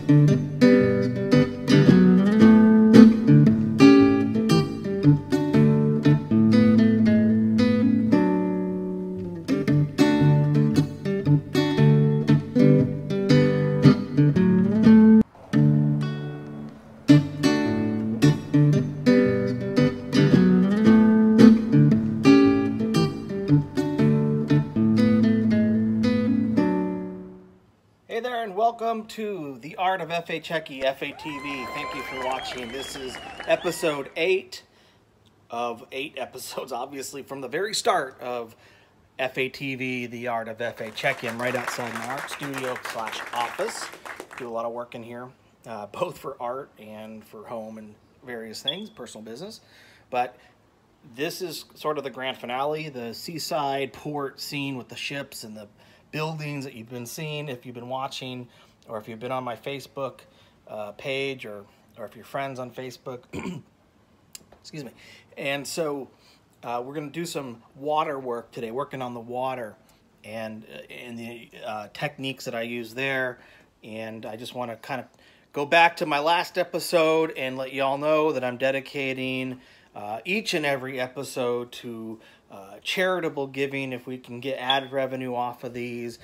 Hey there, and welcome to The Art of F.A. Checky, FATV. Thank you for watching. This is episode 8 of 8 episodes, obviously, from the very start of FATV, The Art of F.A. Checky. I'm right outside my art studio / office. Do a lot of work in here, both for art and for home and various things, personal business. But this is sort of the grand finale, the seaside port scene with the ships and the buildings that you've been seeing if you've been watching, or if you've been on my Facebook page, or if you're friends on Facebook. Excuse me. And so we're going to do some water work today, working on the water and the techniques that I use there. And I just want to kind of go back to my last episode and let you all know that I'm dedicating each and every episode to charitable giving. If we can get ad revenue off of these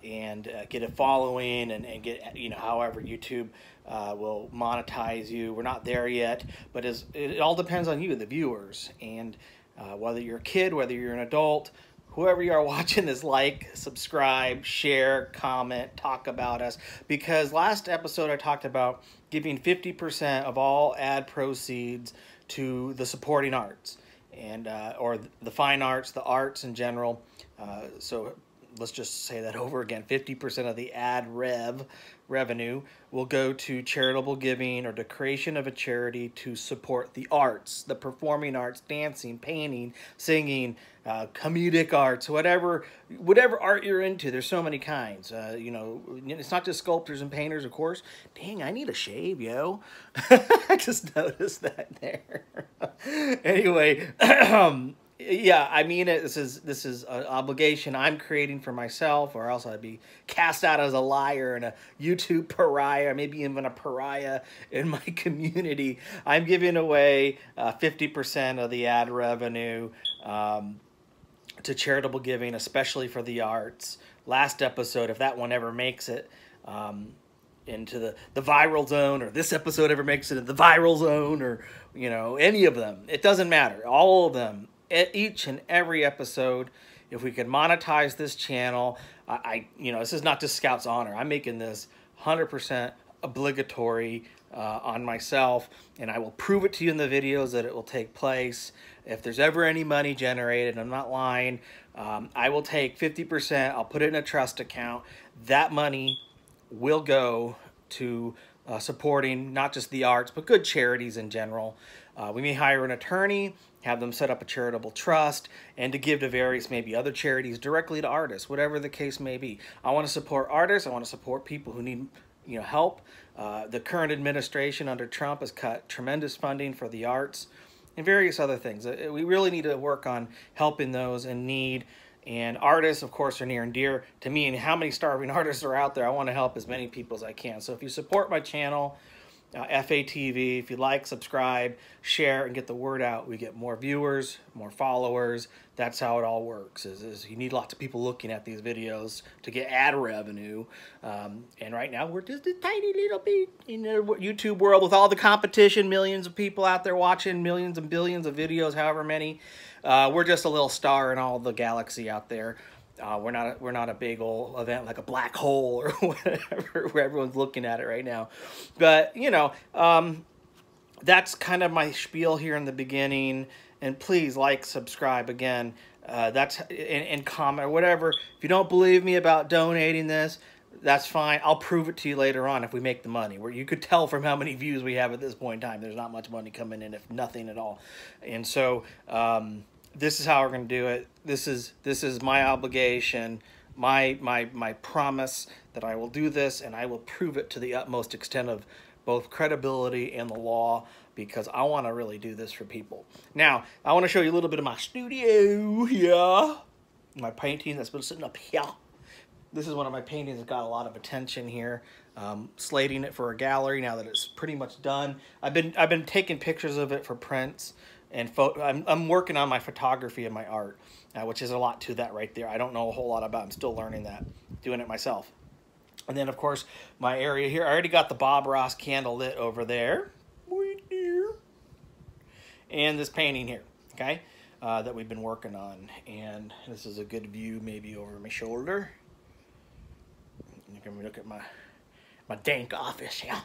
and get a following and get, you know, however YouTube will monetize you. We're not there yet, but it all depends on you, the viewers, and whether you're a kid, whether you're an adult, whoever you are watching this, like, subscribe, share, comment, talk about us. Because last episode I talked about giving 50% of all ad proceeds to the supporting arts, and or the fine arts, the arts in general. So let's just say that over again. 50% of the ad revenue will go to charitable giving or the creation of a charity to support the arts, the performing arts, dancing, painting, singing, comedic arts, whatever art you're into. There's so many kinds. You know, it's not just sculptors and painters, of course. Dang, I need a shave, yo. I just noticed that there. Anyway, yeah, I mean it. This is an obligation I'm creating for myself, or else I'd be cast out as a liar and a YouTube pariah, maybe even a pariah in my community. I'm giving away 50% of the ad revenue to charitable giving, especially for the arts. Last episode, if that one ever makes it into the viral zone, or this episode ever makes it into the viral zone, or, you know, any of them, it doesn't matter. All of them, each and every episode, if we can monetize this channel, you know, this is not just Scout's honor. I'm making this 100% obligatory on myself, and I will prove it to you in the videos that it will take place. If there's ever any money generated, I'm not lying, I will take 50%, I'll put it in a trust account. That money will go to supporting not just the arts, but good charities in general. We may hire an attorney, have them set up a charitable trust, and to give to various maybe other charities directly to artists, whatever the case may be. I want to support artists. I want to support people who need, you know, help. The current administration under Trump has cut tremendous funding for the arts and various other things. We really need to work on helping those in need. And artists, of course, are near and dear to me. And how many starving artists are out there? I want to help as many people as I can. So if you support my channel, FATV, if you like, subscribe, share, and get the word out, we get more viewers, more followers. That's how it all works. Is you need lots of people looking at these videos to get ad revenue. And right now we're just a tiny little bit in the YouTube world with all the competition, millions of people out there watching, millions and billions of videos, however many. We're just a little star in all the galaxy out there. We're not a big old event like a black hole or whatever where everyone's looking at it right now. But, you know, that's kind of my spiel here in the beginning. And please like, subscribe again. That's and comment or whatever. If you don't believe me about donating this, that's fine. I'll prove it to you later on if we make the money. Where you could tell from how many views we have at this point in time, there's not much money coming in, if nothing at all. And so this is how we're going to do it. This is my obligation, my promise that I will do this, and I will prove it to the utmost extent of both credibility and the law, because I want to really do this for people. Now, I want to show you a little bit of my studio here. My painting that's been sitting up here. This is one of my paintings that got a lot of attention here. slating it for a gallery now that it's pretty much done. I've been taking pictures of it for prints and I'm working on my photography and my art, which is a lot to that right there. I don't know a whole lot about. I'm still learning that, doing it myself. And then of course my area here. I already got the Bob Ross candle lit over there, and this painting here. Okay, that we've been working on, and this is a good view maybe over my shoulder. You can look at my dank office, yeah.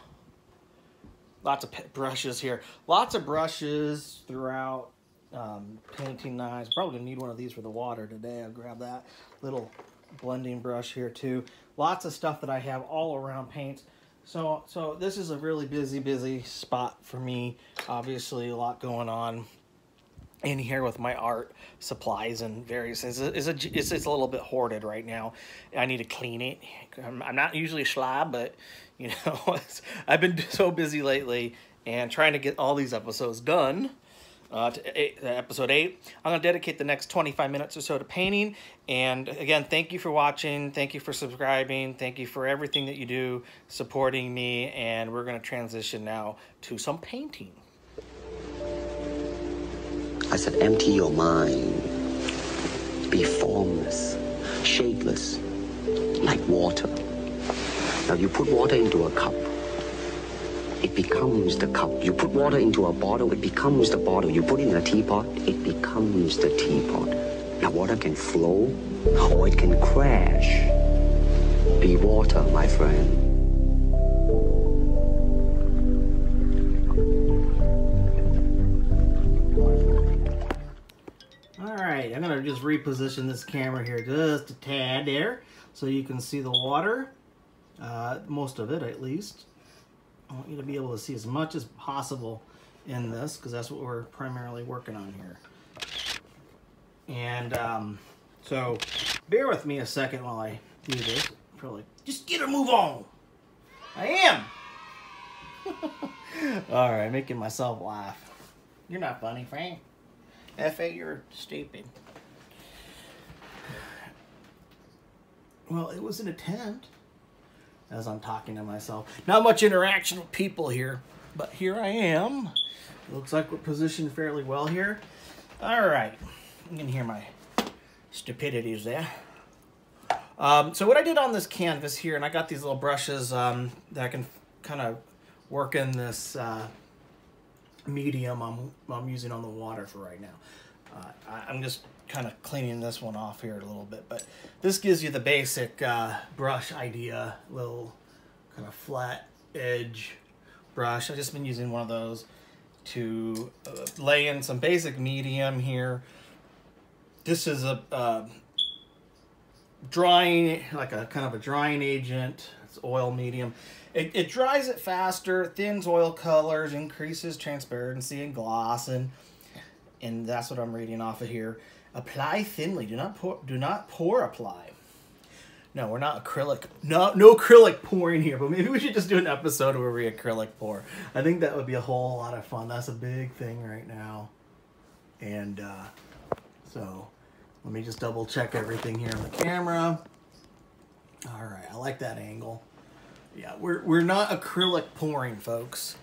Lots of brushes here. Lots of brushes throughout. Painting knives. Probably gonna need one of these for the water today. I'll grab that little blending brush here too. Lots of stuff that I have all around paints. So this is a really busy spot for me. Obviously a lot going on in here with my art supplies and various things. It's a little bit hoarded right now. I need to clean it. I'm not usually a slob, but you know, I've been so busy lately and trying to get all these episodes done. Episode 8. I'm going to dedicate the next 25 minutes or so to painting. And again, thank you for watching. Thank you for subscribing. Thank you for everything that you do, supporting me. And we're going to transition now to some painting. I said, empty your mind. Be formless, shapeless, like water. Now you put water into a cup. It becomes the cup. You put water into a bottle, it becomes the bottle. You put it in a teapot, it becomes the teapot. Now water can flow, or it can crash. Be water, my friend. Alright, I'm going to just reposition this camera here just a tad there, so you can see the water, most of it at least. I want you to be able to see as much as possible in this, because that's what we're primarily working on here. And so bear with me a second while I do this. Probably just get her move on. I am. All right, making myself laugh. You're not funny, Frank. F.A., you're stupid. Well, it was an attempt. As I'm talking to myself. Not much interaction with people here, but here I am. Looks like we're positioned fairly well here. All right, you can hear my stupidities there. So what I did on this canvas here, and I got these little brushes that I can kind of work in this medium I'm using on the water for right now. I'm just kind of cleaning this one off here a little bit, but this gives you the basic brush idea. Little kind of flat edge brush. I've just been using one of those to lay in some basic medium here. This is a drying, like a kind of a drying agent. It's oil medium. It dries it faster, thins oil colors, increases transparency and gloss, and that's what I'm reading off of here. Apply thinly. Do not pour apply. No, we're not acrylic. No acrylic pouring here, but maybe we should just do an episode where we acrylic pour. I think that would be a whole lot of fun. That's a big thing right now. And so let me just double check everything here on the camera. All right, I like that angle. Yeah, we're not acrylic pouring, folks.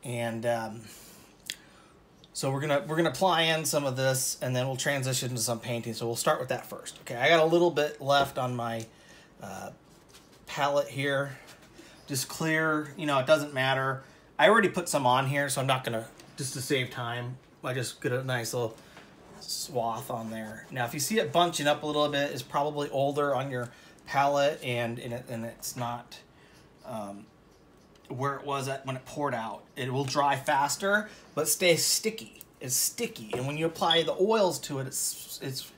And so we're gonna apply in some of this, and then we'll transition to some painting. So we'll start with that first. Okay, I got a little bit left on my palette here. Just clear, you know, it doesn't matter. I already put some on here, so I'm not gonna, just to save time, I just get a nice little swath on there. Now, if you see it bunching up a little bit, it's probably older on your palette, and it's not where it was at when it poured out. It will dry faster, but stay sticky. It's sticky, and when you apply the oils to it, it's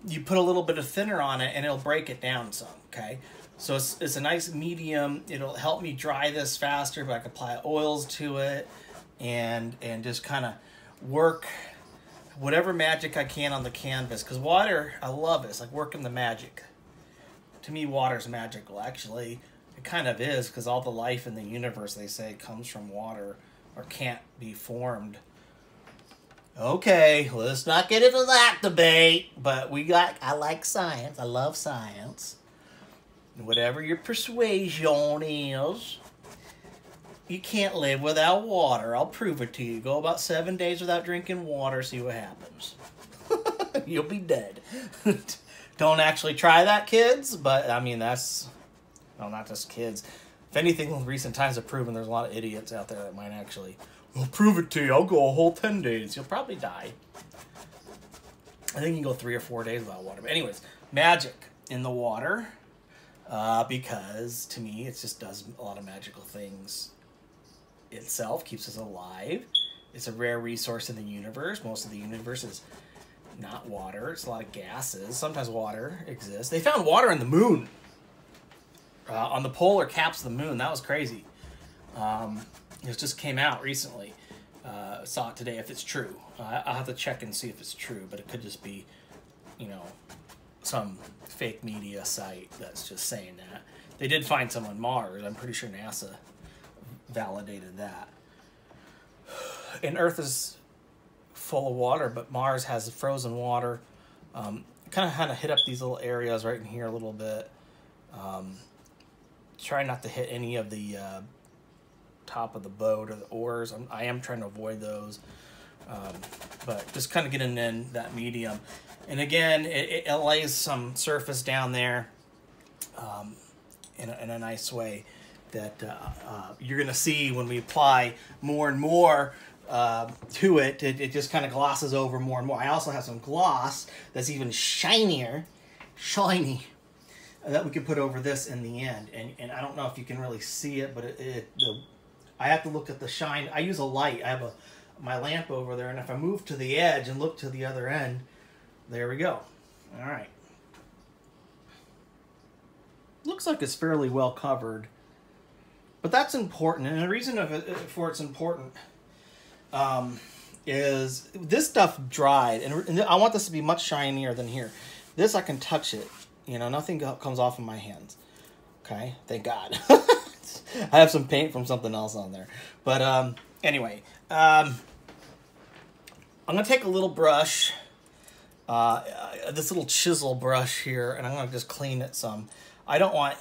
you put a little bit of thinner on it, and it'll break it down some. Okay, so it's a nice medium. It'll help me dry this faster, but I can apply oils to it, and just kind of work whatever magic I can on the canvas. Because water, I love it. It's like working the magic. To me, water's magical. Actually, it kind of is, because all the life in the universe, they say, comes from water or can't be formed. Okay, let's not get into that debate, but I like science. I love science. whatever your persuasion is, you can't live without water. I'll prove it to you. Go about 7 days without drinking water, see what happens. You'll be dead. Don't actually try that, kids, but I mean, that's, well, not just kids. If anything, in recent times have proven there's a lot of idiots out there that might actually, I'll prove it to you. I'll go a whole 10 days. You'll probably die. I think you can go 3 or 4 days without water. But anyways, magic in the water, because to me, it just does a lot of magical things itself, keeps us alive. It's a rare resource in the universe. Most of the universe is not water. It's a lot of gases. Sometimes water exists. They found water on the moon. On the polar caps of the moon. That was crazy. It just came out recently. Saw it today if it's true. I'll have to check and see if it's true, but it could just be, you know, some fake media site that's just saying that. They did find some on Mars. I'm pretty sure NASA validated that. And Earth is full of water, but Mars has frozen water. Kind of hit up these little areas right in here a little bit. Try not to hit any of the top of the boat or the oars. I am trying to avoid those. But just kind of getting in that medium. And again, it lays some surface down there in a nice way that you're going to see when we apply more and more to it. It just kind of glosses over more and more. I also have some gloss that's even shiny, that we could put over this in the end. And I don't know if you can really see it, but I have to look at the shine. I use a light. I have my lamp over there, and if I move to the edge and look to the other end, there we go. All right. Looks like it's fairly well covered, but that's important. And the reason for it's important is this stuff dried, and I want this to be much shinier than here. This, I can touch it. You know, nothing comes off of my hands. Okay, thank God. I have some paint from something else on there. But anyway, I'm going to take a little brush, this little chisel brush here, and I'm going to just clean it some. I don't want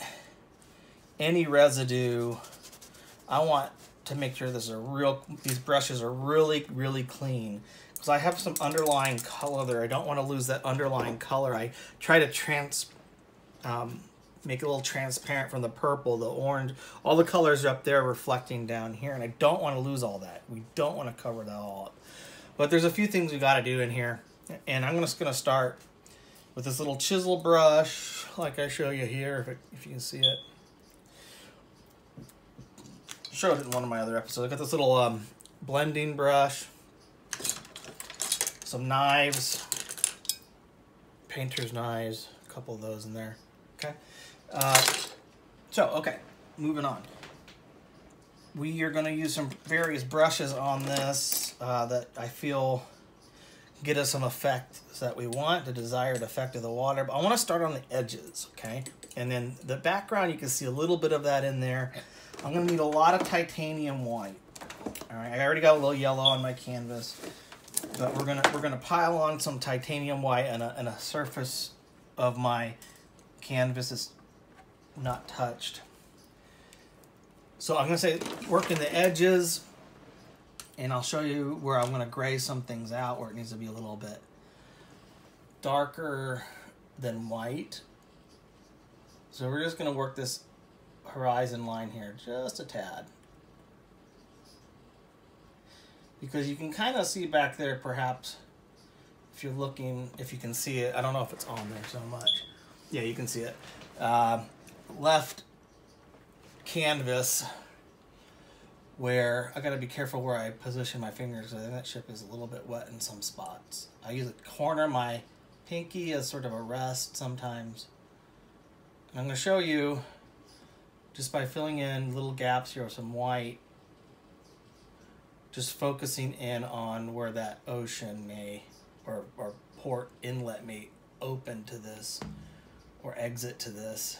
any residue. I want to make sure these brushes are really, really clean. Because I have some underlying color there. I don't want to lose that underlying color. I try to make it a little transparent from the purple, the orange. All the colors are up there reflecting down here, and I don't want to lose all that. We don't want to cover that all up. But there's a few things we got to do in here, and I'm just going to start with this little chisel brush, like I show you here, if you can see it. Showed it in one of my other episodes. I got this little blending brush, some knives, painter's knives, a couple of those in there. Okay. Okay, moving on. We are going to use some various brushes on this that I feel get us some effect that we want, the desired effect of the water. But I want to start on the edges, okay? And then the background, you can see a little bit of that in there. I'm going to need a lot of titanium white. All right, I already got a little yellow on my canvas, but we're gonna pile on some titanium white and a surface of my canvas is not touched. So I'm gonna say work in the edges, and I'll show you where I'm gonna gray some things out where it needs to be a little bit darker than white. So we're just gonna work this horizon line here just a tad, because you can kind of see back there, perhaps if you're looking, if you can see it. I don't know if it's on there so much. Yeah, you can see it. Left canvas, where I got to be careful where I position my fingers. I think that chip is a little bit wet in some spots. I use a corner of my pinky as sort of a rest sometimes. And I'm going to show you just by filling in little gaps here with some white, just focusing in on where that ocean may, or port inlet may open to this, or exit to this.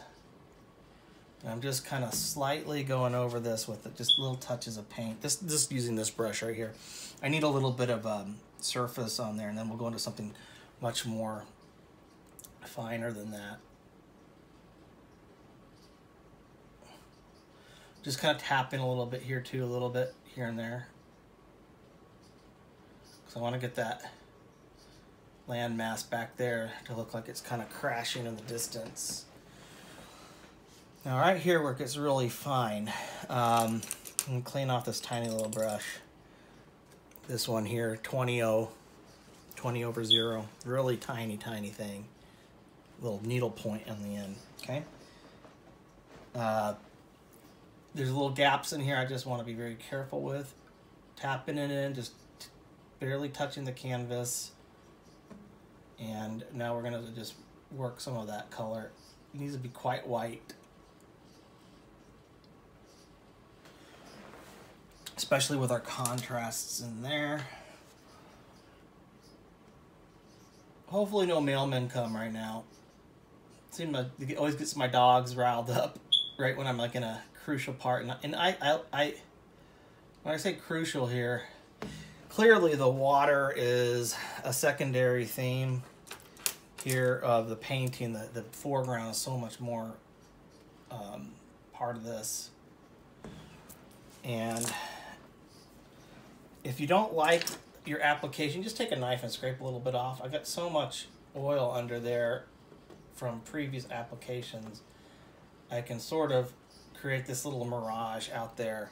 And I'm just kind of slightly going over this with just little touches of paint. Just using this brush right here. I need a little bit of surface on there, and then we'll go into something much more finer than that. Just kind of tap in a little bit here too, a little bit here and there. Because I want to get that landmass back there to look like it's kind of crashing in the distance. Now right here where it gets really fine, I'm going to clean off this tiny little brush. This one here, 20 over 0. Really tiny, tiny thing. Little needle point on the end, okay? There's little gaps in here I just want to be very careful with. Tapping it in, just barely touching the canvas. And now we're going to just work some of that color. It needs to be quite white. Especially with our contrasts in there. Hopefully no mailmen come right now. It always gets my dogs riled up right when I'm like in a crucial part. And I when I say crucial here, clearly the water is a secondary theme here of the painting. The foreground is so much more part of this. And if you don't like your application, just take a knife and scrape a little bit off. I got so much oil under there from previous applications. I can sort of create this little mirage out there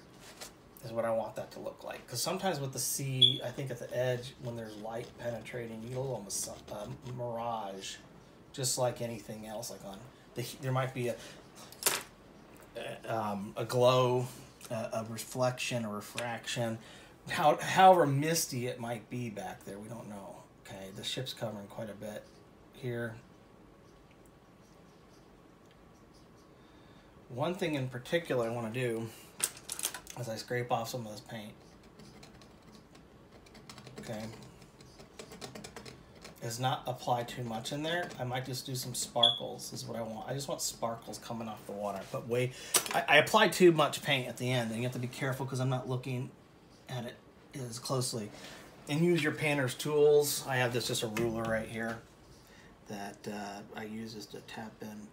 is what I want that to look like. Because sometimes with the sea, I think at the edge, when there's light penetrating, you get a little mirage, just like anything else. Like on there might be a glow, a reflection, a refraction. However misty it might be back there, we don't know. Okay, the ship's covering quite a bit here. One thing in particular I want to do is I scrape off some of this paint. Okay, is not apply too much in there. I might just do some sparkles is what I want. I just want sparkles coming off the water. But I apply too much paint at the end, and you have to be careful because I'm not looking at it as closely. And use your painter's tools. I have just a ruler right here that I use just to tap in.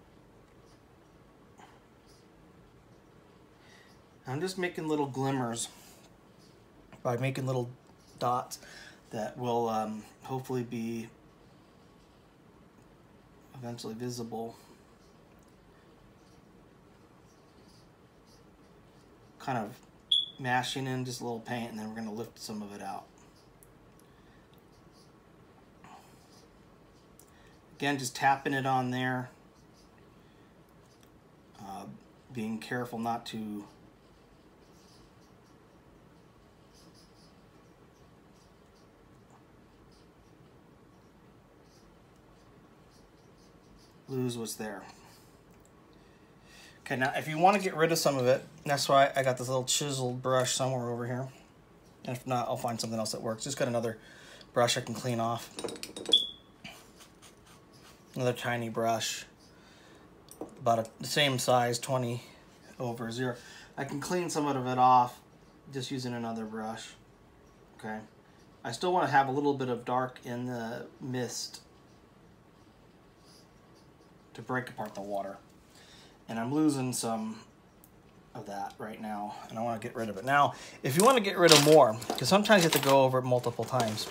I'm just making little glimmers by making little dots that will hopefully be eventually visible. Kind of mashing in just a little paint, and then we're going to lift some of it out. Again, just tapping it on there. Being careful not to lose what's there. Okay, now if you want to get rid of some of it, that's why I got this little chiseled brush somewhere over here. And if not, I'll find something else that works. Just got another brush I can clean off. Another tiny brush, about the same size, 20 over 0. I can clean some of it off just using another brush. Okay, I still want to have a little bit of dark in the mist to break apart the water. And I'm losing some of that right now, and I want to get rid of it. Now, if you want to get rid of more, because sometimes you have to go over it multiple times,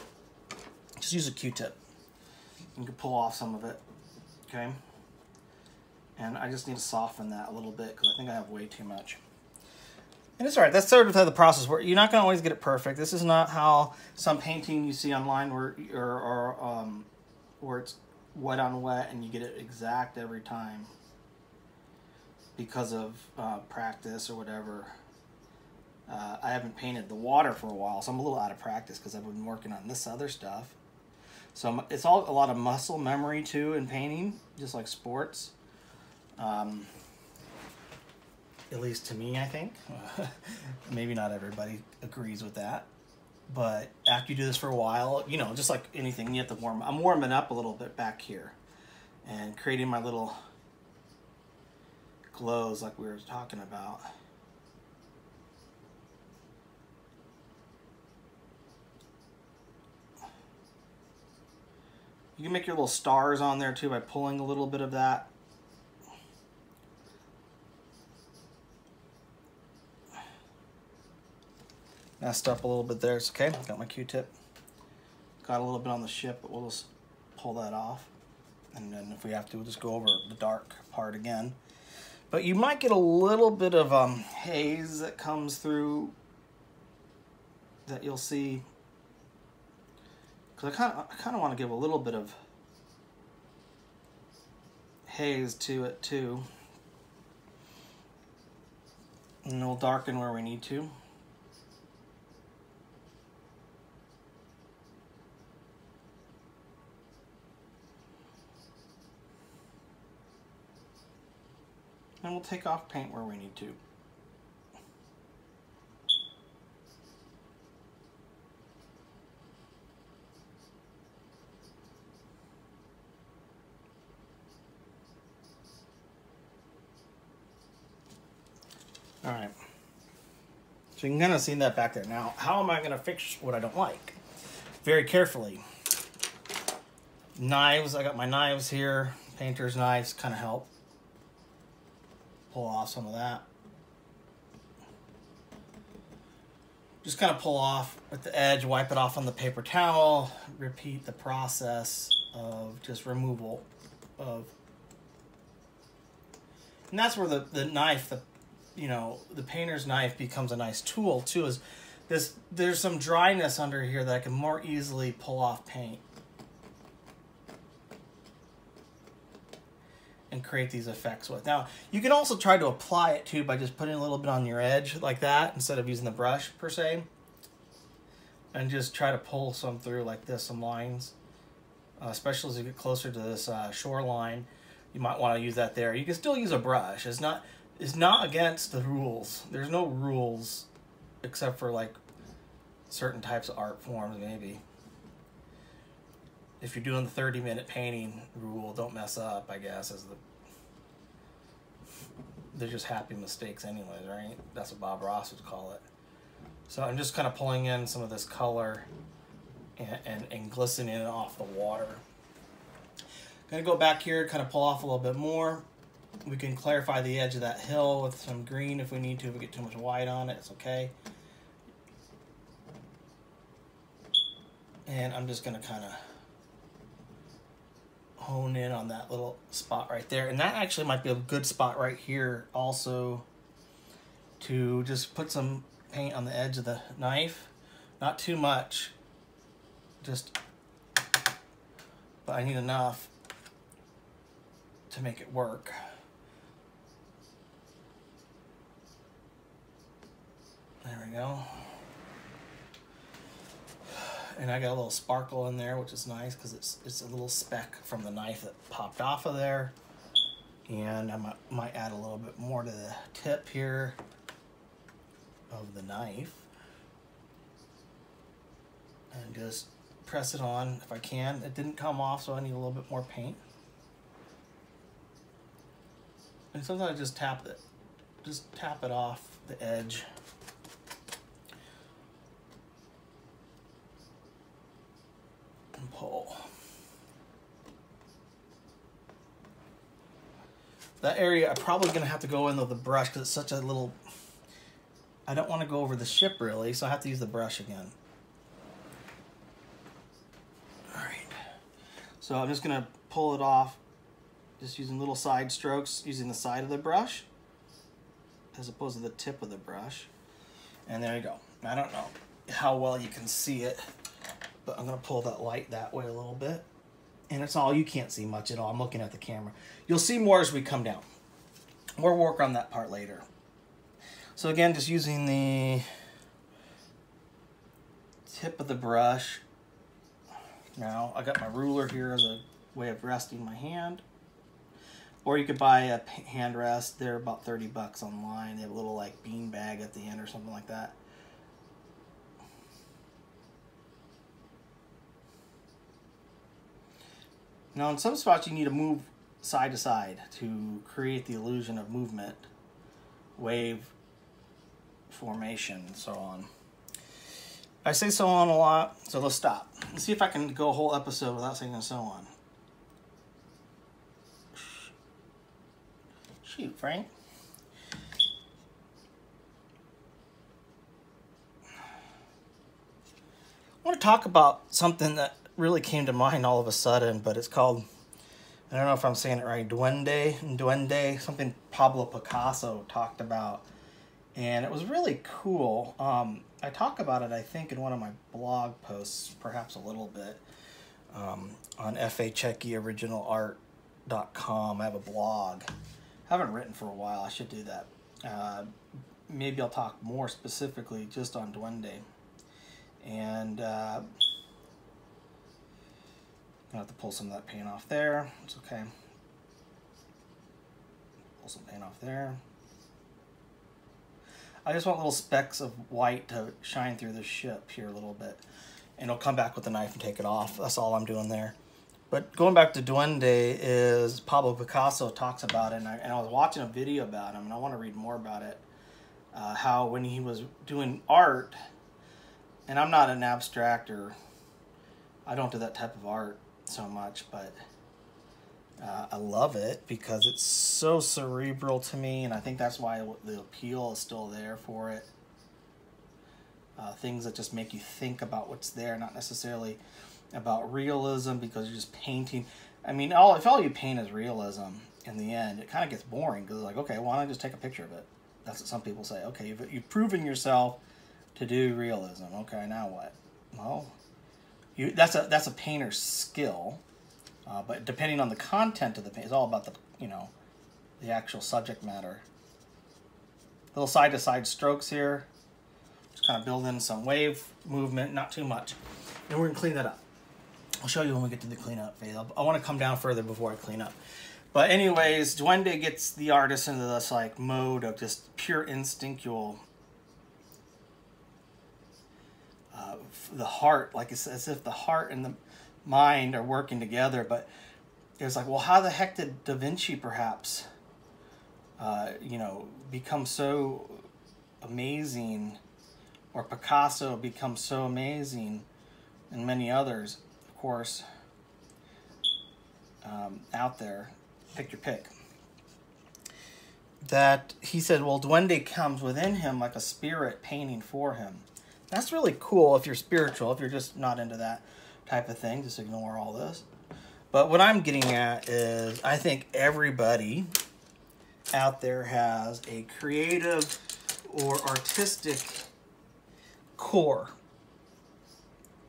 just use a Q-tip. You can pull off some of it, okay? And I just need to soften that a little bit because I think I have way too much. And it's all right. That's sort of how the process works. You're not going to always get it perfect. This is not how some painting you see online where it's wet on wet and you get it exact every time because of practice or whatever. I haven't painted the water for a while, so I'm a little out of practice because I've been working on this other stuff. So it's all a lot of muscle memory too in painting, just like sports. At least to me, I think. Maybe not everybody agrees with that. But after you do this for a while, you know, just like anything, you have to warm. I'm warming up a little bit back here and creating my little glows like we were talking about. You can make your little stars on there too by pulling a little bit of that. messed up a little bit there. It's okay. Got my Q-tip. Got a little bit on the ship, but we'll just pull that off. And then if we have to, we'll just go over the dark part again. But you might get a little bit of haze that comes through that you'll see. Because I kind of want to give a little bit of haze to it too. And we'll darken where we need to. And we'll take off paint where we need to. All right. So you can kind of see that back there. Now, how am I going to fix what I don't like? Very carefully. Knives, I got my knives here. Painter's knives kind of help pull off some of that. Just kind of pull off at the edge, wipe it off on the paper towel, repeat the process of just removal of, and that's where the knife, the painter's knife becomes a nice tool too, is this, there's some dryness under here that I can more easily pull off paint and create these effects with. Now, you can also try to apply it too by just putting a little bit on your edge like that instead of using the brush per se. And just try to pull some through like this, some lines. Especially as you get closer to this shoreline, you might want to use that there. You can still use a brush. It's not against the rules. There's no rules except for like certain types of art forms maybe. If you're doing the 30-minute painting rule, don't mess up, I guess, they're just happy mistakes anyways, right? That's what Bob Ross would call it. So I'm just kind of pulling in some of this color and glistening it off the water. Gonna go back here, kind of pull off a little bit more. We can clarify the edge of that hill with some green if we need to. If we get too much white on it, it's okay. And I'm just gonna kind of hone in on that little spot right there. And that actually might be a good spot right here also to just put some paint on the edge of the knife. Not too much, just, but I need enough to make it work. There we go. And I got a little sparkle in there, which is nice because it's a little speck from the knife that popped off of there. And I might add a little bit more to the tip here of the knife. And just press it on if I can. It didn't come off, so I need a little bit more paint. And sometimes I just tap it off the edge. And pull. That area I'm probably gonna have to go in with the brush because it's such a little, I don't want to go over the ship really, so I have to use the brush again. Alright. So I'm just gonna pull it off just using little side strokes, using the side of the brush as opposed to the tip of the brush. And there you go. I don't know how well you can see it, but I'm gonna pull that light that way a little bit. And it's all, you can't see much at all. I'm looking at the camera. You'll see more as we come down. We'll work on that part later. So again, just using the tip of the brush. Now, I got my ruler here as a way of resting my hand. Or you could buy a hand rest. They're about 30 bucks online. They have a little like bean bag at the end or something like that. Now in some spots you need to move side to side to create the illusion of movement, wave formation, and so on. I say so on a lot, so let's stop. Let's see if I can go a whole episode without saying so on. Shoot, Frank. want to talk about something that really came to mind all of a sudden, but it's called, I don't know if I'm saying it right, Duende, something Pablo Picasso talked about. And it was really cool. I talk about it, I think, in one of my blog posts, perhaps a little bit, on FACheckieOriginalArt.com. I have a blog. I haven't written for a while. I should do that. Maybe I'll talk more specifically just on Duende. And I'm going to have to pull some of that paint off there. It's okay. Pull some paint off there. I just want little specks of white to shine through the ship here a little bit. And I'll come back with the knife and take it off. That's all I'm doing there. But going back to Duende, is Pablo Picasso talks about it. And I was watching a video about him, and I want to read more about it. How when he was doing art, and I'm not an abstractor. I don't do that type of art so much, but I love it because it's so cerebral to me, and I think that's why the appeal is still there for it. Things that just make you think about what's there, not necessarily about realism, because you're just painting. I mean, if all you paint is realism, in the end, it kind of gets boring, because it's like, okay, why don't I just take a picture of it? That's what some people say. Okay, you've proven yourself to do realism. Okay, now what? Well, that's a painter's skill. But depending on the content of the paint, it's all about the actual subject matter. Little side-to-side strokes here. Just kind of build in some wave movement, not too much. And we're going to clean that up. I'll show you when we get to the cleanup phase. I want to come down further before I clean up. But anyways, Duende gets the artist into this like mode of just pure instinctual. The heart, like it's as if the heart and the mind are working together. But it's like, well, how the heck did Da Vinci perhaps, become so amazing, or Picasso become so amazing, and many others, of course, out there. Pick your pick. That he said, well, Duende comes within him like a spirit painting for him. That's really cool if you're spiritual. If you're just not into that type of thing, just ignore all this. But what I'm getting at is I think everybody out there has a creative or artistic core.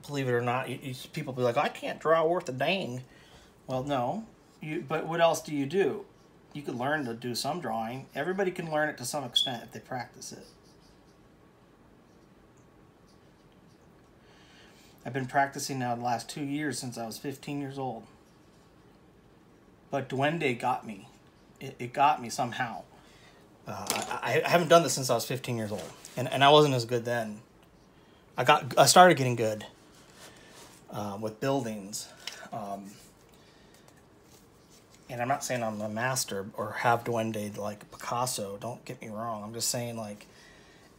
Believe it or not, people be like, I can't draw worth a dang. Well, no. But what else do? You could learn to do some drawing. Everybody can learn it to some extent if they practice it. I've been practicing now the last 2 years since I was 15 years old. But Duende got me. It got me somehow. I haven't done this since I was 15 years old. And I wasn't as good then. I started getting good with buildings. And I'm not saying I'm a master or have Duende like Picasso. Don't get me wrong. I'm just saying, like,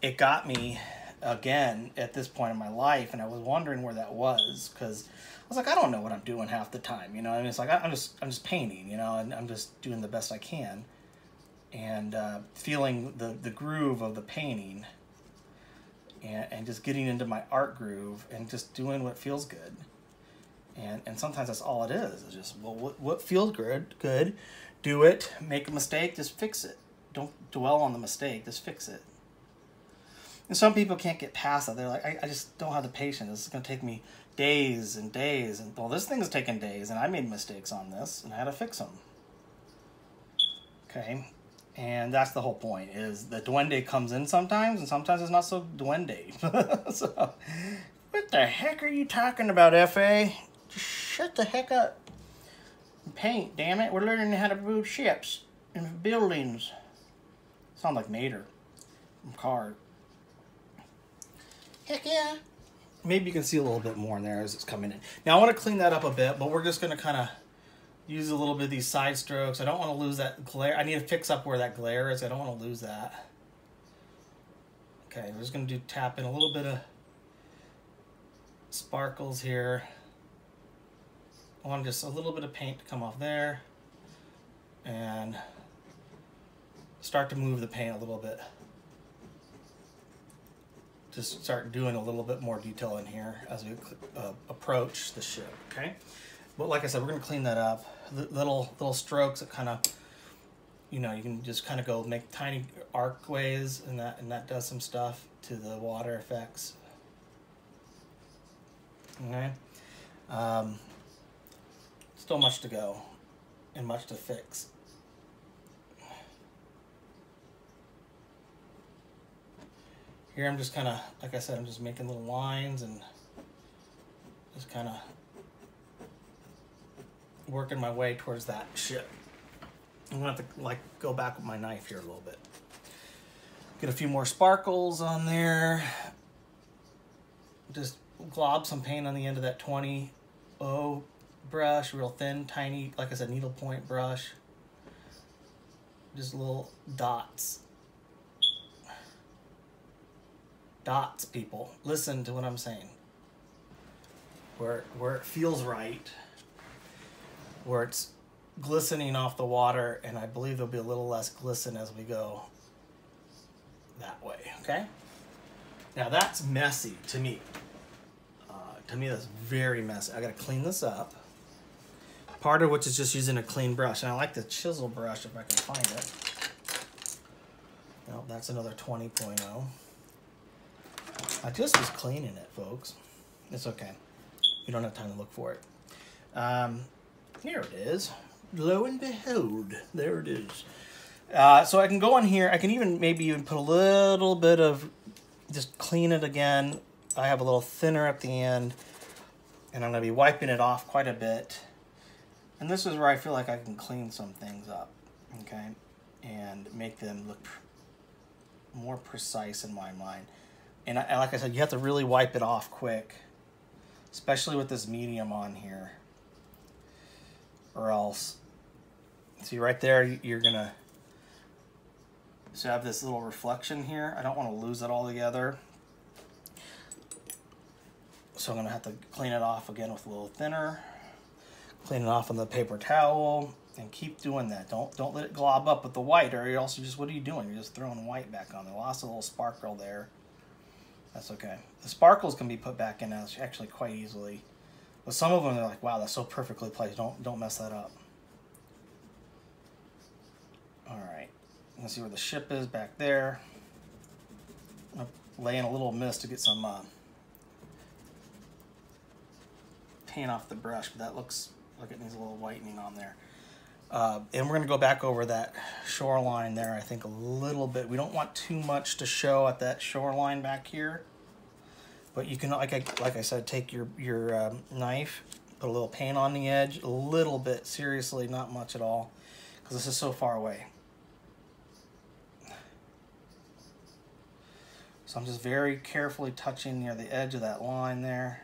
it got me again at this point in my life, and I was wondering where that was, because I was like, I don't know what I'm doing half the time, and it's like I'm just painting, and I'm just doing the best I can, and feeling the groove of the painting, and just getting into my art groove and just doing what feels good. And sometimes that's all it is just, well, what feels good, do it. Make a mistake, just fix it. Don't dwell on the mistake, just fix it. And some people can't get past that. They're like, I just don't have the patience. This is going to take me days and days. And, well, this thing's taken days, and I made mistakes on this, and I had to fix them. Okay? And that's the whole point, is the Duende comes in sometimes, and sometimes it's not so Duende. So, what the heck are you talking about, F.A.? Just shut the heck up. Paint, damn it. We're learning how to build ships and buildings. Sound like Mater from Card. Heck yeah. Maybe you can see a little bit more in there as it's coming in. Now I want to clean that up a bit, but we're just going to kind of use a little bit of these side strokes. I don't want to lose that glare. I need to fix up where that glare is. I don't want to lose that. Okay, we're just going to tap in a little bit of sparkles here. I want just a little bit of paint to come off there. And start to move the paint a little bit. just start doing a little bit more detail in here as we approach the ship, okay? But like I said, we're going to clean that up. Little strokes that kind of, you know, you can just kind of go make tiny arcways, and that does some stuff to the water effects. Okay. Still much to go and much to fix. Here I'm just kind of, like I said, I'm just making little lines and just kind of working my way towards that ship. I'm gonna have to like go back with my knife here a little bit. Get a few more sparkles on there. Just glob some paint on the end of that 20-0 brush, real thin, tiny, like I said, needle point brush. Just little dots. Dots, people. Listen to what I'm saying. Where it feels right. Where it's glistening off the water, and I believe there'll be a little less glisten as we go that way, okay? Now that's messy to me. To me, that's very messy. I gotta clean this up. Part of which is just using a clean brush. And I like the chisel brush if I can find it. No, that's another 20.0. I just was cleaning it, folks. It's okay. You don't have time to look for it. Here it is. Lo and behold, there it is. So I can go in here. I can maybe even put a little bit of, just clean it again. I have a little thinner at the end, and I'm going to be wiping it off quite a bit. And this is where I feel like I can clean some things up, okay, and make them look more precise in my mind. And like I said, you have to really wipe it off quick, especially with this medium on here, or else, see right there, you're going to have this little reflection here. I don't want to lose it all together. So I'm going to have to clean it off again with a little thinner. Clean it off on the paper towel, and keep doing that. Don't let it glob up with the white, or you're also just, what are you doing? You're just throwing white back on there. Lost a little sparkle there. That's okay. The sparkles can be put back in actually quite easily. But some of them, they're like, wow, that's so perfectly placed. Don't mess that up. All right. Let's see where the ship is back there. I'm laying a little mist to get some paint off the brush, but that looks like it needs a little whitening on there. And we're going to go back over that shoreline there, I think, a little bit. We don't want too much to show at that shoreline back here. But you can, like I said, take your knife, put a little paint on the edge, a little bit, seriously, not much at all, because this is so far away. So I'm just very carefully touching near the edge of that line there.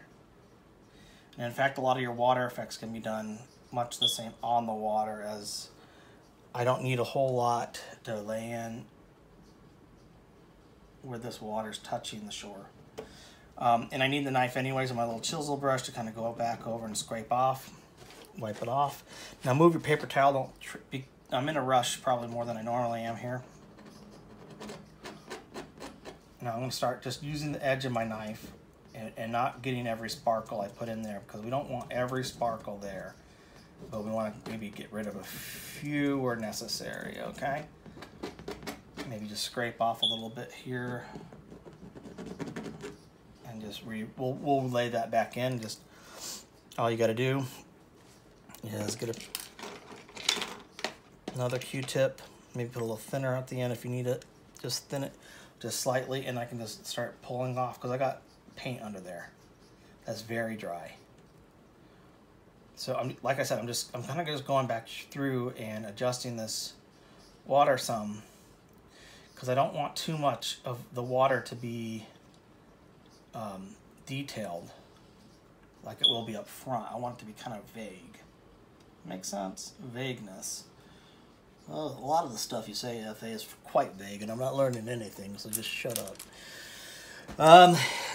And in fact, a lot of your water effects can be done much the same on the water, as I don't need a whole lot to lay in where this water's touching the shore. And I need the knife anyways, and my little chisel brush to kind of go back over and scrape off, wipe it off. Now move your paper towel. I'm in a rush probably more than I normally am here. Now I'm going to start just using the edge of my knife and not getting every sparkle I put in there, because we don't want every sparkle there, but we want to maybe get rid of a few where necessary, okay? Maybe just scrape off a little bit here, and just we'll lay that back in. Just all you got to do is get another Q-tip, maybe put a little thinner at the end if you need it. Just thin it just slightly, and I can just start pulling off, because I got paint under there that's very dry. So like I said, I'm kind of just going back through and adjusting this water some, because I don't want too much of the water to be detailed like it will be up front. I want it to be kind of vague. Make sense? Vagueness. Well, a lot of the stuff you say, FA, is quite vague, and I'm not learning anything, so just shut up.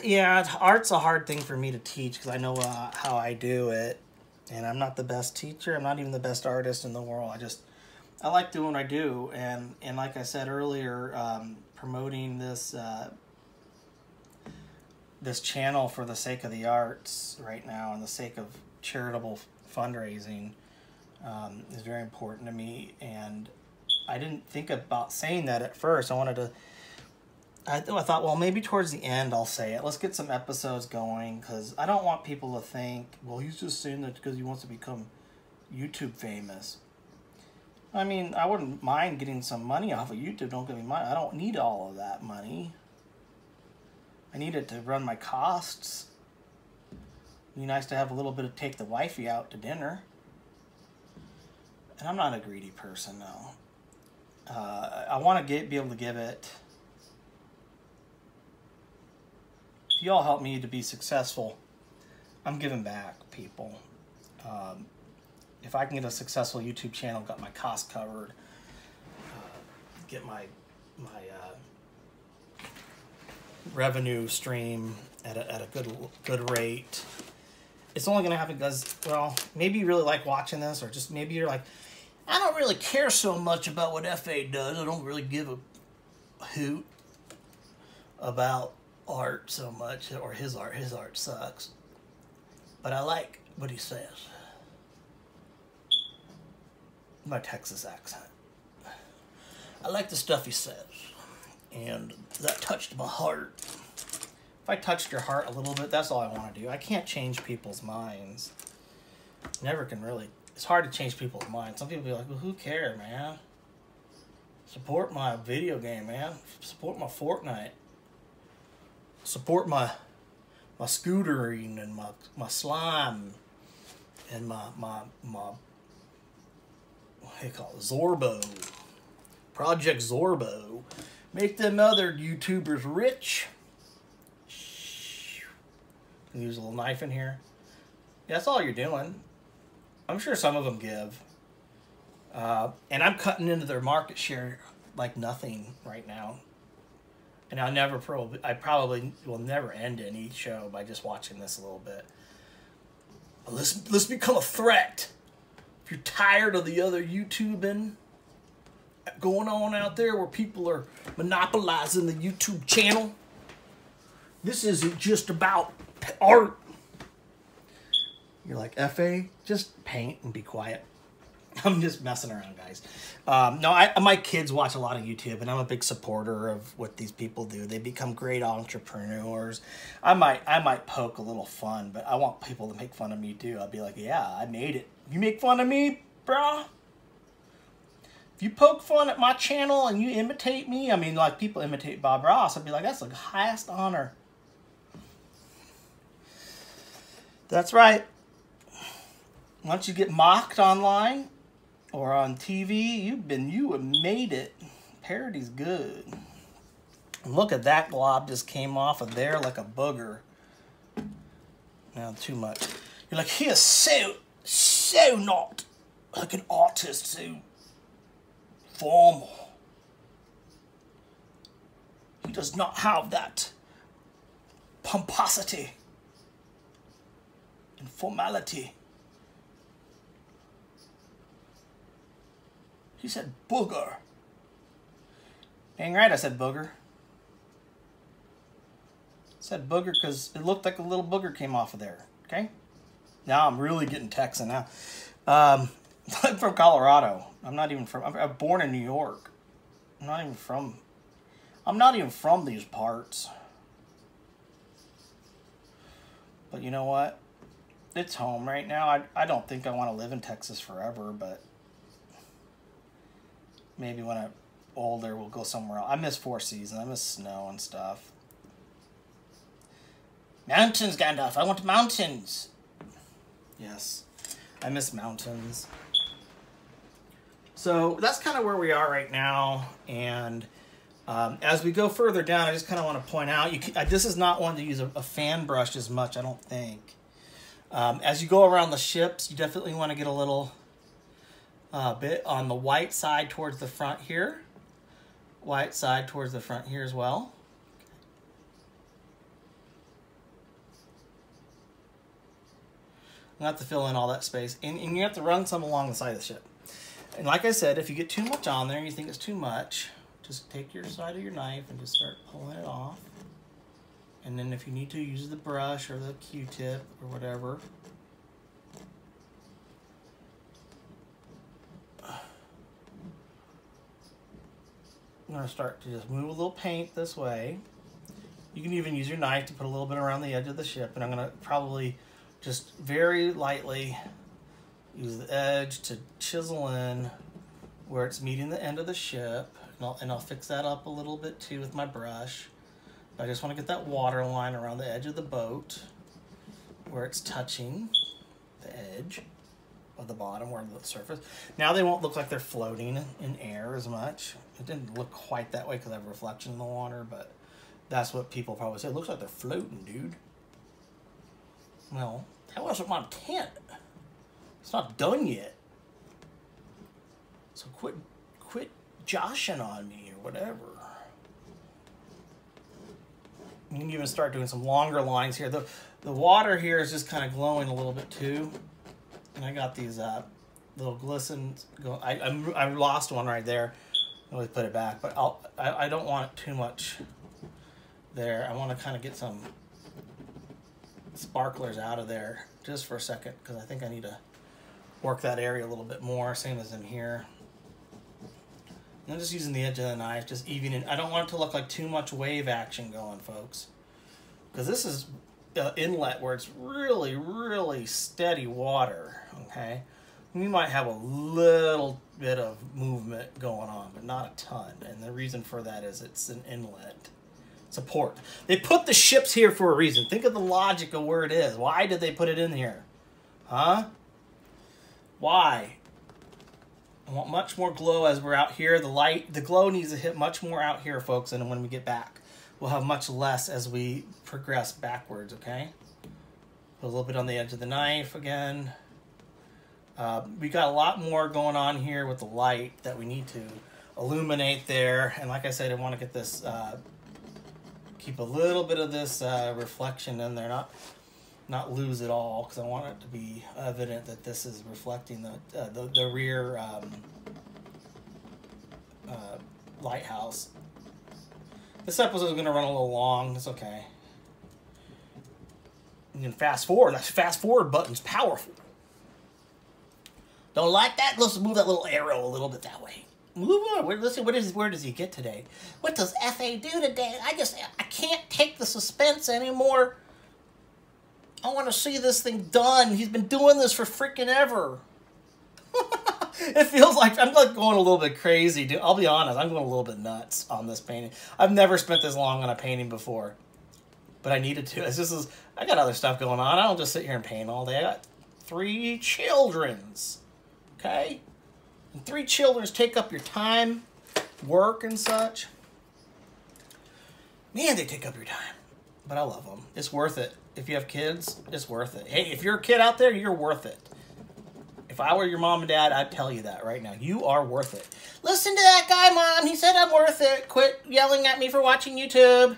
Yeah, art's a hard thing for me to teach, because I know how I do it, and I'm not the best teacher. I'm not even the best artist in the world. I like doing what I do, and like I said earlier, promoting this this channel for the sake of the arts right now and the sake of charitable fundraising is very important to me. And I didn't think about saying that at first. I thought, well, maybe towards the end I'll say it. Let's get some episodes going, because I don't want people to think, well, he's just saying that because he wants to become YouTube famous. I mean, I wouldn't mind getting some money off of YouTube. Don't get me wrong. I don't need all of that money. I need it to run my costs. It'd be nice to have a little bit of take the wifey out to dinner. And I'm not a greedy person, no. I want to be able to give it. If you all help me to be successful, I'm giving back, people. If I can get a successful YouTube channel, got my costs covered, get my revenue stream at a good rate, it's only going to happen because, well, maybe you really like watching this, or just maybe you're like, I don't really care so much about what FA does. I don't really give a hoot about art so much, or his art. His art sucks. But I like what he says. My Texas accent. I like the stuff he says. And that touched my heart. If I touched your heart a little bit, that's all I want to do. I can't change people's minds. Never can really. It's hard to change people's minds. Some people be like, well, who cares, man? Support my video game, man. Support my Fortnite. Support my scootering and my slime and my what do you call it? Zorbo. Project Zorbo. Make them other YouTubers rich. Can use a little knife in here. Yeah, that's all you're doing. I'm sure some of them give. And I'm cutting into their market share like nothing right now. And I probably will never end any show by just watching this a little bit. But let's become a threat. If you're tired of the other YouTubing going on out there where people are monopolizing the YouTube channel, this isn't just about art. You're like, FA, just paint and be quiet. I'm just messing around, guys. No, my kids watch a lot of YouTube, and I'm a big supporter of what these people do. They become great entrepreneurs. I might poke a little fun, but I want people to make fun of me too. I'll be like, yeah, I made it. You make fun of me, brah? If you poke fun at my channel and you imitate me, I mean, like people imitate Bob Ross, I'd be like, that's the highest honor. That's right. Once you get mocked online or on TV, you have made it. Parody's good. And look at that glob just came off of there like a booger. Now too much. You're like, he is so not like an artist, so formal. He does not have that pomposity and formality. He said booger. Dang right I said booger. I said booger because it looked like a little booger came off of there. Okay? Now I'm really getting Texan now. I'm from Colorado. I'm born in New York. I'm not even from these parts. But you know what? It's home right now. I don't think I want to live in Texas forever, but maybe when I'm older, we'll go somewhere else. I miss Four Seasons. I miss snow and stuff. Mountains, Gandalf. I want mountains. Yes, I miss mountains. So that's kind of where we are right now. And as we go further down, I just kind of want to point out, this is not one to use a fan brush as much, I don't think. As you go around the ships, you definitely want to get a little bit on the white side towards the front here. White side towards the front here as well. You have to fill in all that space. And you have to run some along the side of the ship. And like I said, if you get too much on there and you think it's too much, just take your side of your knife and just start pulling it off. And then if you need to, use the brush or the Q-tip or whatever. I'm going to start to just move a little paint this way. You can even use your knife to put a little bit around the edge of the ship. And I'm going to probably just very lightly use the edge to chisel in where it's meeting the end of the ship. And I'll fix that up a little bit too with my brush. I just want to get that water line around the edge of the boat where it's touching the edge of the bottom or the surface. Now they won't look like they're floating in air as much. It didn't look quite that way because I have reflection in the water, but that's what people probably say. It looks like they're floating, dude. Well, that wasn't my intent. It's not done yet. So quit joshing on me or whatever. You can even start doing some longer lines here. The water here is just kind of glowing a little bit too. And I got these little glistens going. I lost one right there. I always put it back, but I don't want it too much there. I want to kind of get some sparklers out of there just for a second because I think I need to work that area a little bit more, same as in here. And I'm just using the edge of the knife, just evening. I don't want it to look like too much wave action going, folks, because this is inlet where it's really, really steady water. Okay, we might have a little bit of movement going on, but not a ton. And the reason for that is it's an inlet. It's a port. They put the ships here for a reason. Think of the logic of where it is. Why did they put it in here? Huh? Why? I want much more glow as we're out here. The glow needs to hit much more out here, folks, and when we get back, we'll have much less as we progress backwards, okay? Put a little bit on the edge of the knife again. We got a lot more going on here with the light that we need to illuminate there. And like I said, I want to get this, keep a little bit of this reflection in there, not lose it all, because I want it to be evident that this is reflecting the rear lighthouse. This episode is going to run a little long. It's okay. You can fast forward. That fast forward button's powerful. Don't like that? Let's move that little arrow a little bit that way. Move on. Let's see. Where does he get today? What does F.A. do today? I can't take the suspense anymore. I want to see this thing done. He's been doing this for freaking ever. It feels like I'm like going a little bit crazy, dude. I'll be honest. I'm going a little bit nuts on this painting. I've never spent this long on a painting before, but I needed to. I got other stuff going on. I don't just sit here and paint all day. I got 3 children's. Okay? And 3 children's take up your time, work and such. Man, they take up your time. But I love them. It's worth it. If you have kids, it's worth it. Hey, if you're a kid out there, you're worth it. If I were your mom and dad, I'd tell you that right now. You are worth it. Listen to that guy, Mom. He said I'm worth it. Quit yelling at me for watching YouTube.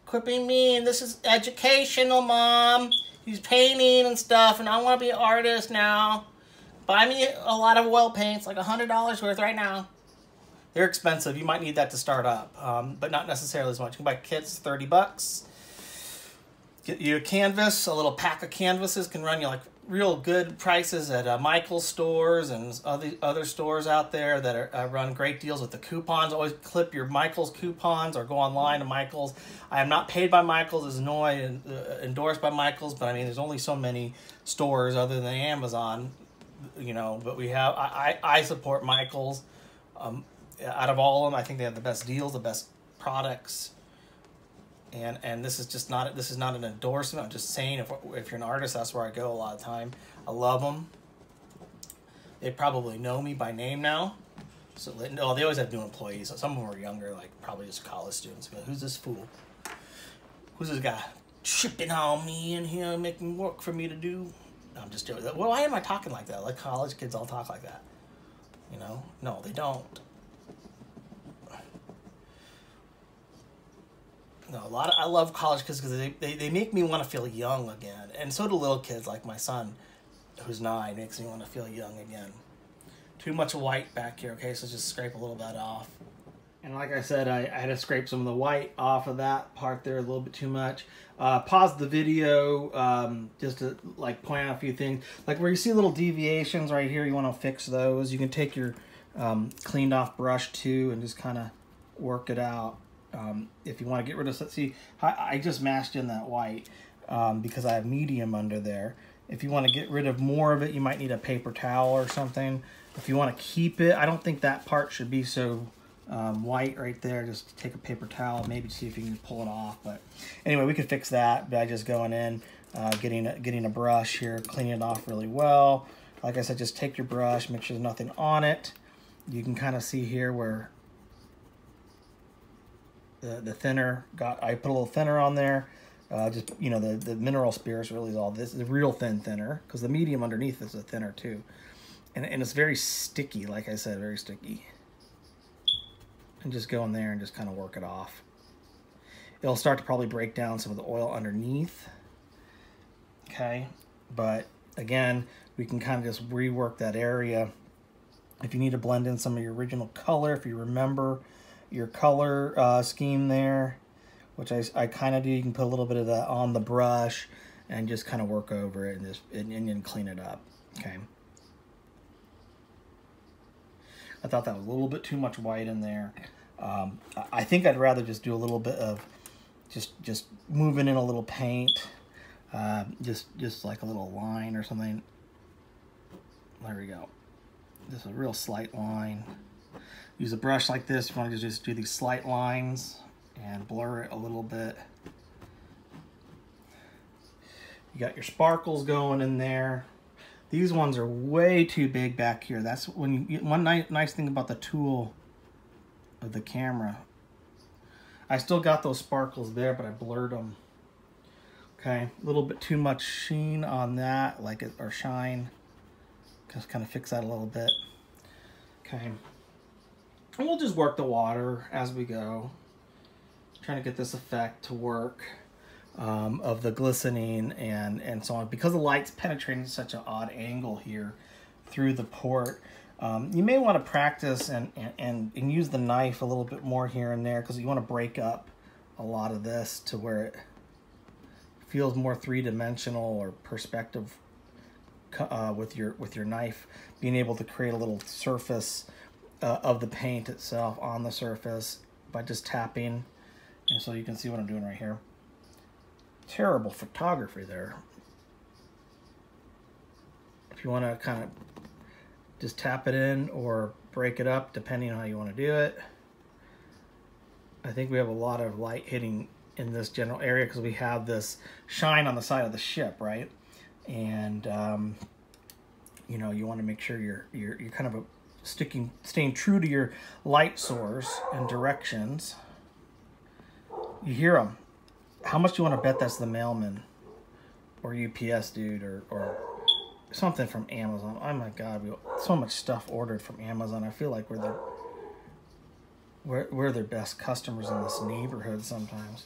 Quit being mean. This is educational, Mom. He's painting and stuff, and I want to be an artist now. Buy me a lot of oil paints, like $100 worth right now. They're expensive. You might need that to start up, but not necessarily as much. You can buy kits, $30. Get you a canvas. A little pack of canvases can run you like real good prices at Michael's stores and other stores out there that run great deals with the coupons. Always clip your Michael's coupons or go online to Michael's. I am not paid by Michael's. It's endorsed by Michael's, but I mean, there's only so many stores other than Amazon, you know. But we have. I support Michael's. Out of all of them, I think they have the best deals, the best products. And this is not an endorsement. I'm just saying, if you're an artist, that's where I go a lot of the time. I love them. They probably know me by name now. So they always have new employees. So some of them are younger, like probably just college students. But who's this fool? Who's this guy shipping on me in here, making work for me to do? No, I'm just joking. Well, why am I talking like that? Like college kids all talk like that. You know? No, they don't. No, I love college kids because they make me want to feel young again. And so do little kids like my son, who's 9, makes me want to feel young again. Too much white back here, okay? So just scrape a little bit off. And like I said, I had to scrape some of the white off of that part there a little bit too much. Pause the video just to like point out a few things. Like where you see little deviations right here, you want to fix those. You can take your cleaned off brush too and just kind of work it out. If you want to get rid of, see, I just mashed in that white because I have medium under there. If you want to get rid of more of it, you might need a paper towel or something. If you want to keep it, I don't think that part should be so white right there. Just take a paper towel, maybe see if you can pull it off. But anyway, we could fix that by just going in, getting a brush here, cleaning it off really well. Like I said, just take your brush, make sure there's nothing on it. You can kind of see here where the thinner I put a little thinner on there. Just, you know, the mineral spirits really is all this. The real thin thinner, because the medium underneath is a thinner too. And it's very sticky, like I said, very sticky. And just go in there and just kind of work it off. It'll start to probably break down some of the oil underneath. Okay, but again, we can kind of just rework that area. If you need to blend in some of your original color, if you remember your color scheme there, which I kind of do, you can put a little bit of that on the brush and just kind of work over it and just and clean it up. Okay. I thought that was a little bit too much white in there. I think I'd rather just do a little bit of just moving in a little paint, just like a little line or something. There we go. Just a real slight line. Use a brush like this if you want to just do these slight lines and blur it a little bit. You got your sparkles going in there. These ones are way too big back here. That's when you, one nice thing about the tool of the camera. I still got those sparkles there, but I blurred them. Okay, a little bit too much sheen on that, like it, or shine. Just kind of fix that a little bit. Okay, and we'll just work the water as we go. Trying to get this effect to work. Of the glistening and so on. Because the light's penetrating such an odd angle here through the port, you may want to practice and use the knife a little bit more here and there, because you want to break up a lot of this to where it feels more three-dimensional or perspective with your knife, being able to create a little surface of the paint itself on the surface by just tapping. And so you can see what I'm doing right here. Terrible photography there. If you want to kind of just tap it in or break it up, depending on how you want to do it. I think we have a lot of light hitting in this general area because we have this shine on the side of the ship, right? And you know, you want to make sure you're kind of staying true to your light source and directions. You hear them. How much do you want to bet that's the mailman or UPS dude or something from Amazon? Oh my God, we so much stuff ordered from Amazon. I feel like we're their best customers in this neighborhood sometimes.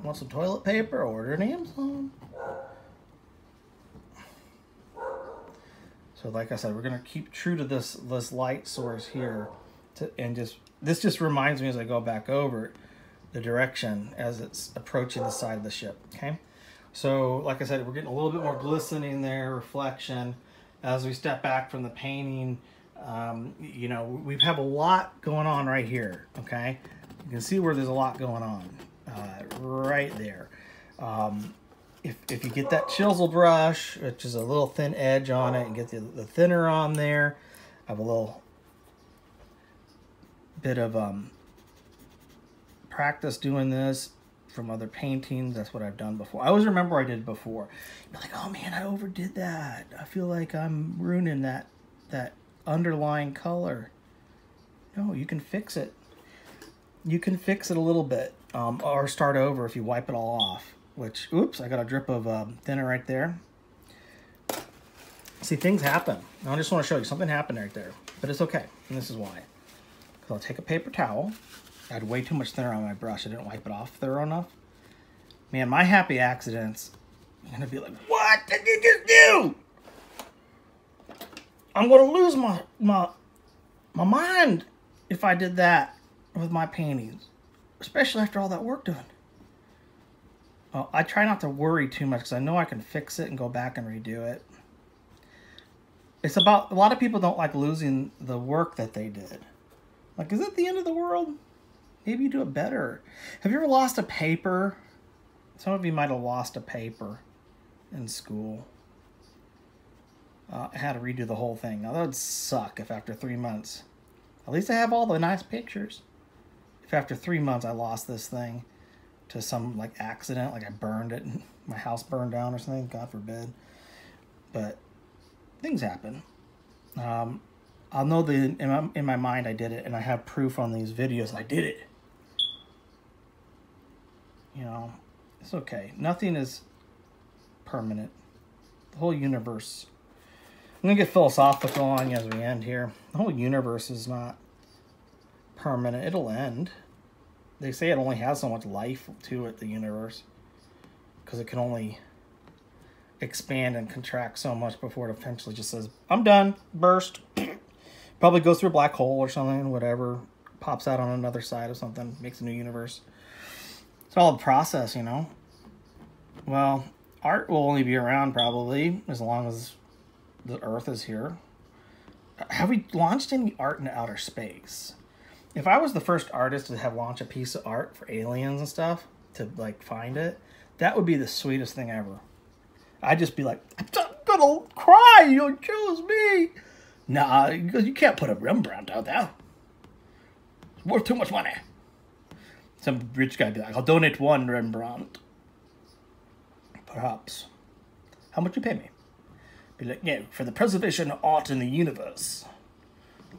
Want some toilet paper? Order an Amazon. So like I said, we're gonna keep true to this light source here, this just reminds me as I go back over it, the direction as it's approaching the side of the ship. Okay, so like I said, we're getting a little bit more glistening there, reflection as we step back from the painting. You know, we have a lot going on right here. Okay, you can see where there's a lot going on right there. If you get that chisel brush, which is a little thin edge on it, and get the thinner on there, I have a little bit of practice doing this from other paintings. That's what I've done before. I always remember I did before. You're like, oh man, I overdid that. I feel like I'm ruining that underlying color. No, you can fix it. You can fix it a little bit, or start over if you wipe it all off. Which, oops, I got a drip of thinner right there. See, things happen. I just want to show you something happened right there, but it's okay, and this is why. Because I'll take a paper towel. I had way too much thinner on my brush. I didn't wipe it off thorough enough. Man, my happy accidents, you're going to be like, what did you just do? I'm going to lose my mind. if I did that with my paintings, especially after all that work done. Well, I try not to worry too much because I know I can fix it and go back and redo it. It's about, a lot of people don't like losing the work that they did. Like, is it the end of the world? Maybe you do it better. Have you ever lost a paper? Some of you might have lost a paper in school. I had to redo the whole thing. Now, that would suck if after 3 months, at least I have all the nice pictures. If after 3 months I lost this thing to some like accident, like I burned it, and my house burned down or something, God forbid. But things happen. I'll know in my mind I did it, and I have proof on these videos I did it. You know, it's okay. Nothing is permanent. The whole universe. I'm going to get philosophical on you as we end here. The whole universe is not permanent. It'll end. They say it only has so much life to it, the universe, because it can only expand and contract so much before it eventually just says, I'm done, burst. Probably goes through a black hole or something, whatever. Pops out on another side of something, makes a new universe. It's all a process, you know. Well, art will only be around probably as long as the Earth is here. Have we launched any art into outer space? If I was the first artist to have launched a piece of art for aliens and stuff, to like find it, that would be the sweetest thing ever. I'd just be like, I'm gonna cry, you chose me. Nah, you can't put a Rembrandt out there. It's worth too much money. Some rich guy would be like, I'll donate one Rembrandt. Perhaps. How much you pay me? Be like, yeah, for the preservation of art in the universe.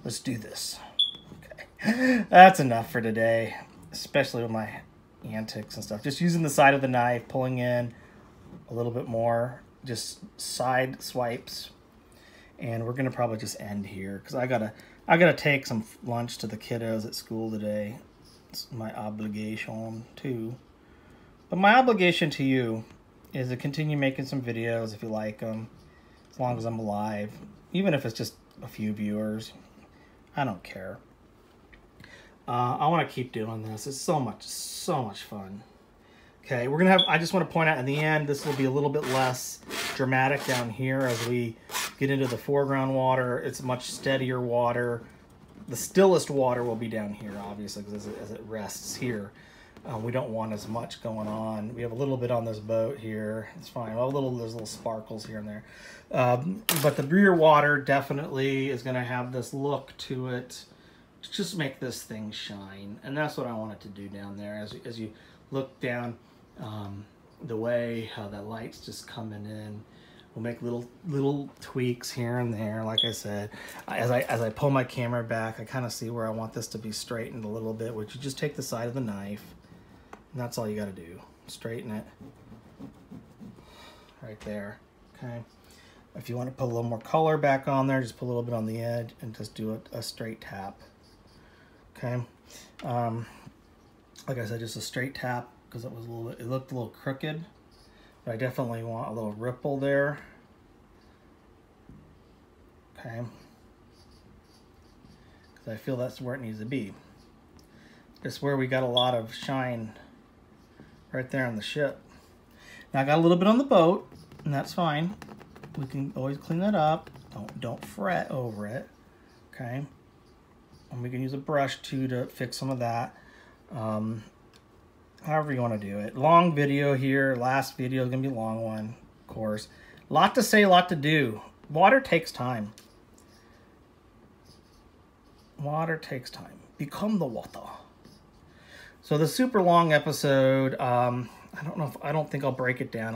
Let's do this. Okay. That's enough for today. Especially with my antics and stuff. Just using the side of the knife, pulling in a little bit more. Just side swipes. And we're gonna probably just end here. Because I gotta take some lunch to the kiddos at school today. It's my obligation too. But my obligation to you is to continue making some videos if you like them. As long as I'm alive. Even if it's just a few viewers. I don't care. I want to keep doing this. It's so much fun. Okay, we're going to have, I just want to point out in the end, this will be a little bit less dramatic down here as we get into the foreground water. It's much steadier water. The stillest water will be down here, obviously, because as it rests here. We don't want as much going on. We have a little bit on this boat here. It's fine. Well, there's little sparkles here and there. But the rear water definitely is going to have this look to it to just make this thing shine. And that's what I want it to do down there. As you look down the way, how the light's just coming in. We'll make little tweaks here and there. Like I said, as I pull my camera back, I kind of see where I want this to be straightened a little bit, which you just take the side of the knife. And that's all you got to do. Straighten it. Right there. Okay. If you want to put a little more color back on there, just put a little bit on the edge and just do a straight tap. Okay. Like I said, just a straight tap because it looked a little crooked. But I definitely want a little ripple there. Okay. Because I feel that's where it needs to be. It's where we got a lot of shine right there on the ship. Now I got a little bit on the boat, and that's fine. We can always clean that up. Don't fret over it. Okay. And we can use a brush too to fix some of that. However you want to do it. Long video here. Last video is going to be a long one, of course. Lot to say, lot to do. Water takes time. Water takes time. Become the water. So the super long episode, I don't think I'll break it down.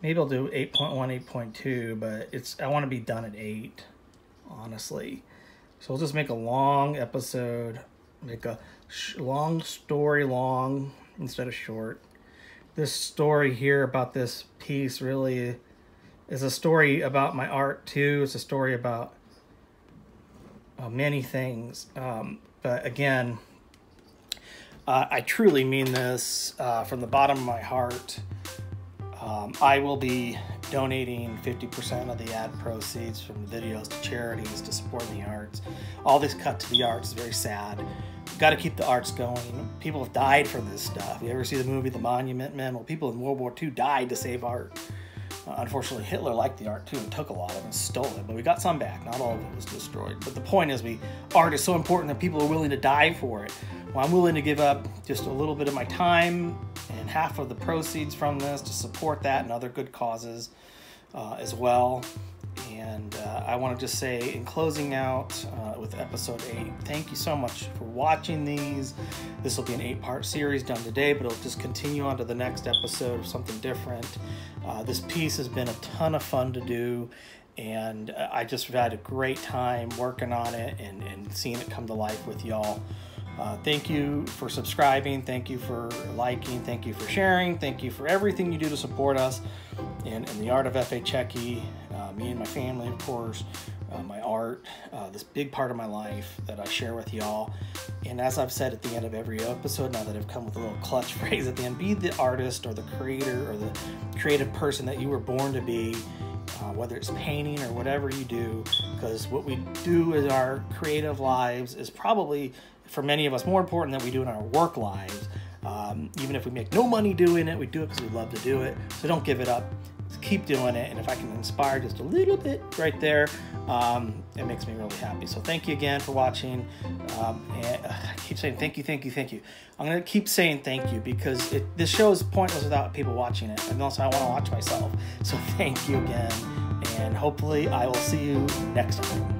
Maybe I'll do 8.1, 8.2, but I want to be done at 8, honestly. So we'll just make a long episode, make a long story long instead of short. This story here about this piece really is a story about my art too. It's a story about many things. But again, I truly mean this from the bottom of my heart. I will be donating 50% of the ad proceeds from the videos to charities to support the arts. All this cut to the arts is very sad. Got to keep the arts going. People have died for this stuff. You ever see the movie The Monument Men? Well, people in World War II died to save art. Unfortunately, Hitler liked the art too and took a lot of it and stole it, but we got some back. Not all of it was destroyed. But the point is, art is so important that people are willing to die for it. Well, I'm willing to give up just a little bit of my time and half of the proceeds from this to support that and other good causes as well. And I want to just say, in closing out with episode 8, thank you so much for watching these. This will be an 8-part series done today, but it'll just continue on to the next episode of something different. This piece has been a ton of fun to do, and I just had a great time working on it and seeing it come to life with y'all. Thank you for subscribing. Thank you for liking. Thank you for sharing. Thank you for everything you do to support us in the art of F.A. Checky, me and my family, of course, my art, this big part of my life that I share with y'all. And as I've said at the end of every episode, now that I've come with a little clutch phrase at the end, be the artist or the creator or the creative person that you were born to be, whether it's painting or whatever you do, because what we do in our creative lives is probably, for many of us, more important than we do in our work lives. Even if we make no money doing it, we do it because we love to do it. So don't give it up. Just keep doing it. And if I can inspire just a little bit right there, it makes me really happy. So thank you again for watching. And I keep saying thank you, thank you, thank you. I'm going to keep saying thank you because this show is pointless without people watching it. And also I want to watch myself. So thank you again. And hopefully I will see you next time.